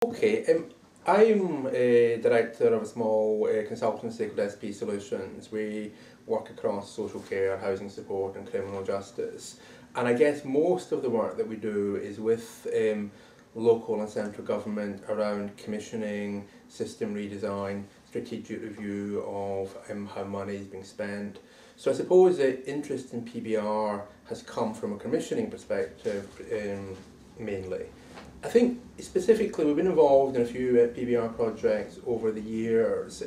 Okay, I'm a director of a small consultancy called SP Solutions. We work across social care, housing support and criminal justice. And I guess most of the work that we do is with local and central government around commissioning, system redesign, strategic review of how money is being spent. So I suppose the interest in PbR has come from a commissioning perspective mainly. I think specifically we've been involved in a few PbR projects over the years.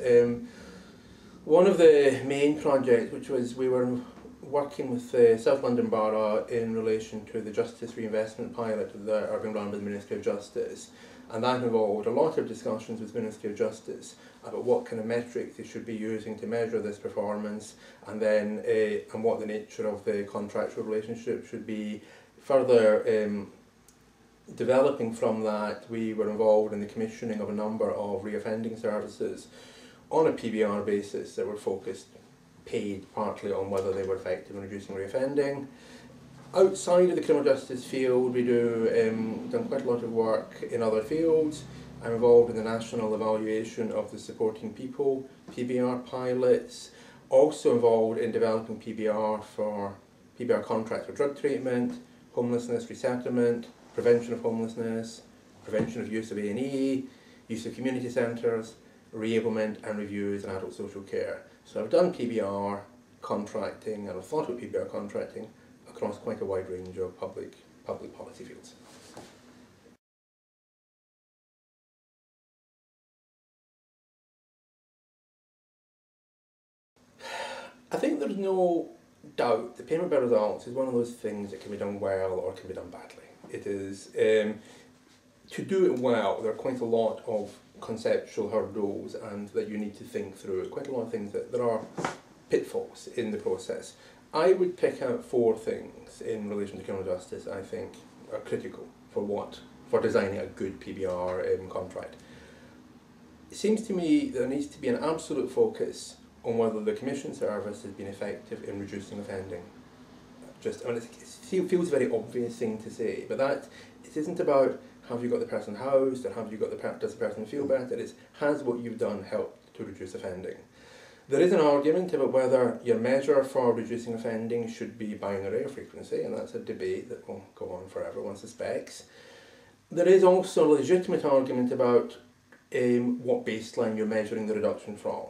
One of the main projects, which was we were working with the South London Borough in relation to the Justice Reinvestment Pilot that are being run by the Ministry of Justice, and that involved a lot of discussions with the Ministry of Justice about what kind of metrics they should be using to measure this performance, and then and what the nature of the contractual relationship should be. Further developing from that, we were involved in the commissioning of a number of reoffending services on a PbR basis that were focused, paid partly on whether they were effective in reducing reoffending. Outside of the criminal justice field, we done quite a lot of work in other fields. I'm involved in the national evaluation of the Supporting People PbR pilots, also involved in developing PbR contracts for drug treatment, homelessness resettlement, prevention of homelessness, prevention of use of A&E, use of community centres, reablement and reviews in adult social care. So I've done PbR contracting and I've thought about PbR contracting across quite a wide range of public policy fields. I think there's no doubt that payment by results is one of those things that can be done well or can be done badly. It is, to do it well, there are quite a lot of conceptual hurdles and that you need to think through, quite a lot of things that there are pitfalls in the process. I would pick out four things in relation to criminal justice I think are critical for designing a good PbR contract. It seems to me there needs to be an absolute focus on whether the commission service has been effective in reducing offending. It feels a very obvious thing to say, but it isn't about have you got the person housed or does the person feel better. It's has what you've done helped to reduce offending. There is an argument about whether your measure for reducing offending should be binary or frequency, and that's a debate that will go on forever, one suspects. There is also a legitimate argument about what baseline you're measuring the reduction from.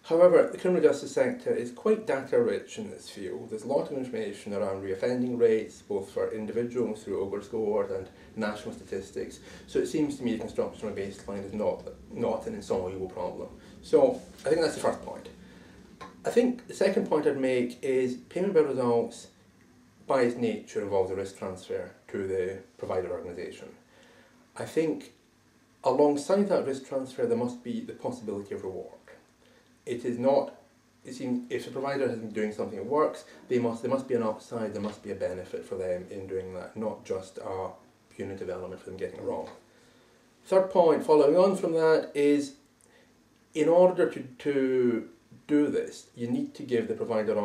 However, the criminal justice sector is quite data rich in this field. There's a lot of information around reoffending rates, both for individuals through Ogre scores and national statistics. So it seems to me the construction of a baseline is not an insoluble problem. So I think that's the first point. I think the second point I'd make is payment by results, by its nature, involves a risk transfer to the provider organisation. I think alongside that risk transfer there must be the possibility of reward. It is not, if a provider has been doing something that works, there must be an upside, there must be a benefit for them in doing that, not just a punitive element for them getting it wrong. Third point, following on from that, is in order to do this, you need to give the provider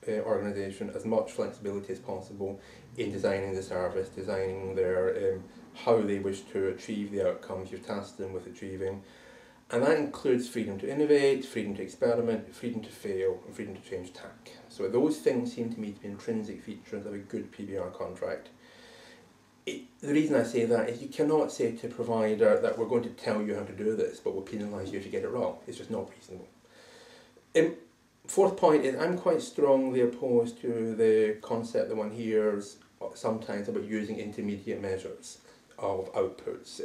organisation as much flexibility as possible in designing the service, designing their how they wish to achieve the outcomes you've tasked them with achieving. And that includes freedom to innovate, freedom to experiment, freedom to fail, and freedom to change tack. So those things seem to me to be intrinsic features of a good PbR contract. The reason I say that is you cannot say to a provider that we're going to tell you how to do this, but we'll penalise you if you get it wrong. It's just not reasonable. Fourth point is I'm quite strongly opposed to the concept that one hears sometimes about using intermediate measures of outputs.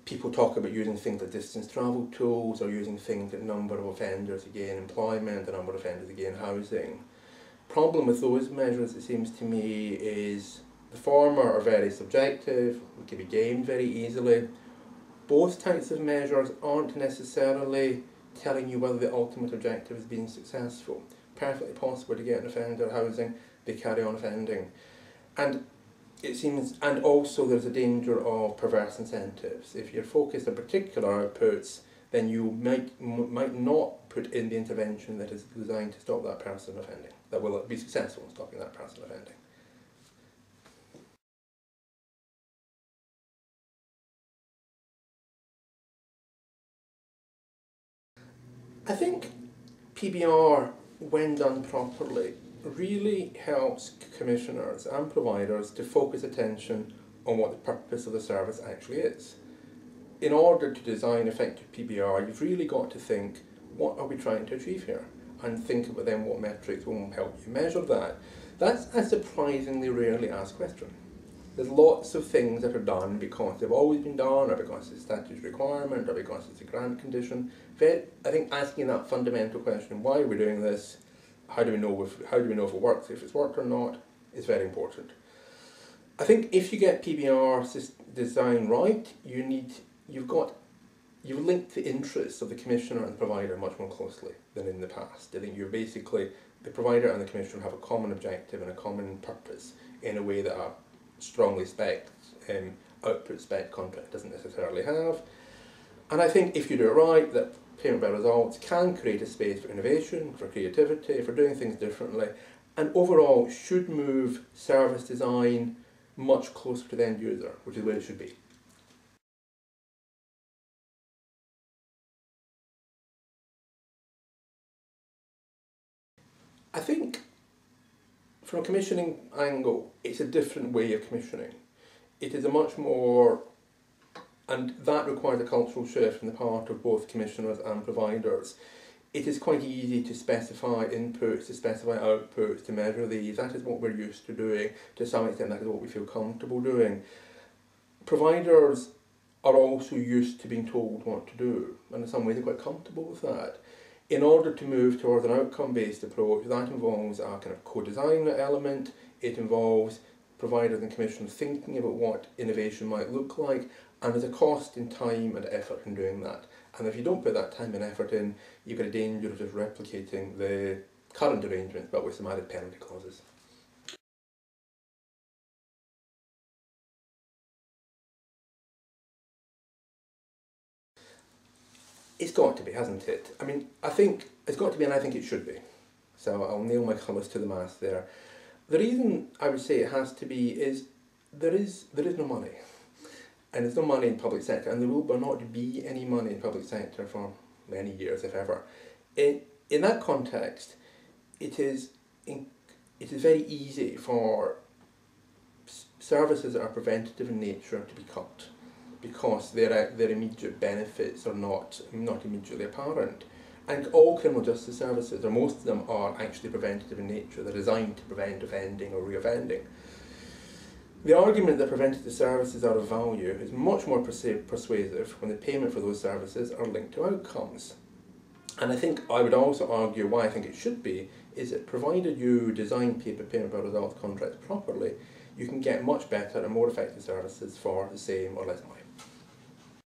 People talk about using things like distance travel tools or using things like number of offenders again employment, the number of offenders again housing. Problem with those measures, it seems to me, is the former are very subjective, can be gamed very easily. Both types of measures aren't necessarily telling you whether the ultimate objective is being successful. Perfectly possible to get an offender housing, they carry on offending. And it seems, and also there's a danger of perverse incentives. If you're focused on particular outputs, then you might not put in the intervention that is designed to stop that person offending, that will be successful in stopping that person offending. PbR, when done properly, really helps commissioners and providers to focus attention on what the purpose of the service actually is. In order to design effective PbR, you've really got to think, what are we trying to achieve here? And think about then what metrics will help you measure that. That's a surprisingly rarely asked question. There's lots of things that are done because they've always been done, or because it's a statutory requirement, or because it's a grant condition. I think asking that fundamental question, why are we doing this? How do we know if it works, if it's worked or not, is very important. I think if you get PbR design right, you've linked the interests of the commissioner and the provider much more closely than in the past. I think you're basically, the provider and the commissioner have a common objective and a common purpose in a way that a strongly spec output spec contract doesn't necessarily have. And I think if you do it right, that payment by results can create a space for innovation, for creativity, for doing things differently, and overall should move service design much closer to the end user, which is where it should be. I think from a commissioning angle, it's a different way of commissioning. It is a much more, and that requires a cultural shift on the part of both commissioners and providers. It is quite easy to specify inputs, to specify outputs, to measure these. That is what we're used to doing. To some extent, that is what we feel comfortable doing. Providers are also used to being told what to do, and in some ways they're quite comfortable with that. In order to move towards an outcome-based approach, that involves a kind of co-design element. It involves providers and commissioners thinking about what innovation might look like, and there's a cost in time and effort in doing that. And if you don't put that time and effort in, you've got a danger of just replicating the current arrangements, but with some added penalty clauses. It's got to be, hasn't it? I mean, I think it's got to be, and I think it should be. So I'll nail my colours to the mast there. The reason I would say it has to be is there is no money. And there's no money in public sector, and there will not be any money in public sector for many years, if ever. In that context, it is very easy for services that are preventative in nature to be cut, because their immediate benefits are not immediately apparent. And all criminal justice services, or most of them, are actually preventative in nature. They're designed to prevent offending or reoffending. The argument that preventative services are of value is much more persuasive when the payment for those services are linked to outcomes. And I think I would also argue why I think it should be, is that provided you design payment by results contracts properly, you can get much better and more effective services for the same or less money.